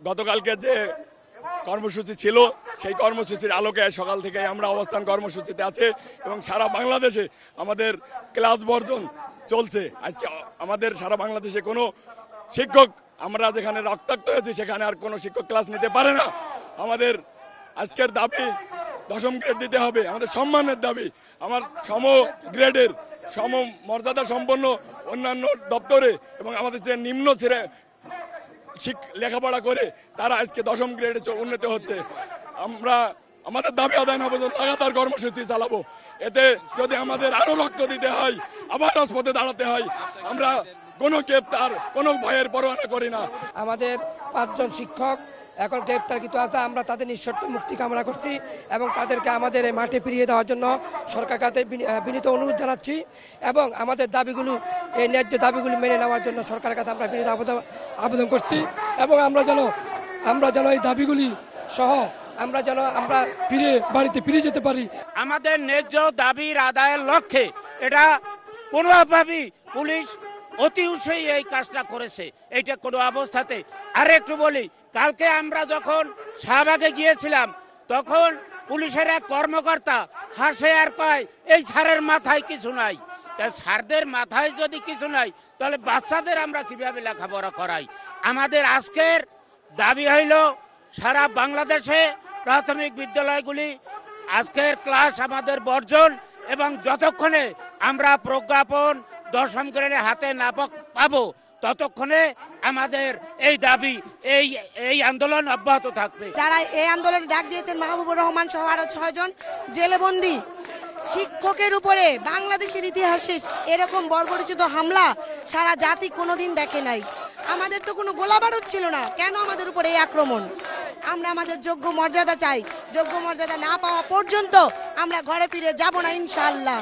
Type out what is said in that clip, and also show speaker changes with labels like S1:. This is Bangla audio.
S1: গতকালকে যে কর্মসূচি ছিল সেই কর্মসূচির আলোকে সকাল থেকে আমরা অবস্থান কর্মসূচিতে আছে এবং সারা বাংলাদেশে আমাদের ক্লাস বর্জন চলছে। আজকে আমাদের সারা বাংলাদেশে কোনো শিক্ষক, আমরা যেখানে রক্তাক্ত হয়েছি সেখানে আর কোনো শিক্ষক ক্লাস নিতে পারে না। আমাদের আজকের দাবি 10ম গ্রেড দিতে হবে, আমাদের সম্মানের দাবি। আমার সম গ্রেডের সম মর্যাদা সম্পন্ন অন্যান্য দপ্তরে এবং আমাদের যে নিম্ন শ্রেণী লেখাপড়া করে তারা আজকে 10ম গ্রেডে উন্নীত হচ্ছে। আমরা আমাদের দাবি আদায় না পর্যন্ত লাগাতার কর্মসূচি চালাবো। এতে যদি আমাদের আরো রক্ত দিতে হয়, আবার রাজপথে দাঁড়াতে হয়, আমরা কোনো গ্রেপ্তার, কোনো ভয়ের পরোয়া করি না।
S2: আমাদের 5 জন শিক্ষক এখন গ্রেপ্তারকৃত আছে, আমরা তাদের নিঃশর্ত মুক্তি কামনা করছি এবং তাদেরকে আমাদের এই মাঠে ফিরিয়ে দেওয়ার জন্য সরকার কাছে বিনীত অনুরোধ জানাচ্ছি এবং আমাদের দাবিগুলো, এই ন্যায্য দাবিগুলো মেনে নেওয়ার জন্য সরকারের কাছে আমরা বিনীত আবেদন করছি এবং আমরা যেন এই দাবিগুলি সহ আমরা বাড়িতে ফিরে যেতে পারি।
S3: আমাদের ন্যায্য দাবির আদায়ের লক্ষ্যে এটা কোনোভাবেই পুলিশ অতি উৎসাহী এই কাজটা করেছে, এইটা কোনো অবস্থাতে। আর একটু বলি, কালকে আমরা যখন শাহবাগে গিয়েছিলাম তখন পুলিশের এক কর্মকর্তা হাসে আর কয় এই স্যারের মাথায় কিছু নাই। তা স্যারদের মাথায় যদি কিছু নাই তাহলে বাচ্চাদের আমরা কিভাবে লেখাপড়া করাই? আমাদের আজকের দাবি হইল সারা বাংলাদেশে প্রাথমিক বিদ্যালয়গুলি আজকের ক্লাস আমাদের বর্জন এবং যতক্ষণে আমরা প্রজ্ঞাপন 10ম গ্রেডে হাতে না পাবো ততক্ষণে আমাদের এই দাবি, এই আন্দোলন অব্যাহত থাকবে।
S4: যারা এই আন্দোলনে ডাক দিয়েছেন মাহবুবুর রহমান সহ আরো 6 জন জেলেবন্দি শিক্ষকের উপরে বাংলাদেশের ইতিহাসে এরকম বর্বরচিত হামলা সারা জাতি কোনোদিন দেখে নাই। আমাদের তো কোনো গোলাবারুদ ছিল না, কেন আমাদের উপরে এই আক্রমণ? আমরা আমাদের যোগ্য মর্যাদা চাই। যোগ্য মর্যাদা না পাওয়া পর্যন্ত আমরা ঘরে ফিরে যাব না ইনশাআল্লাহ।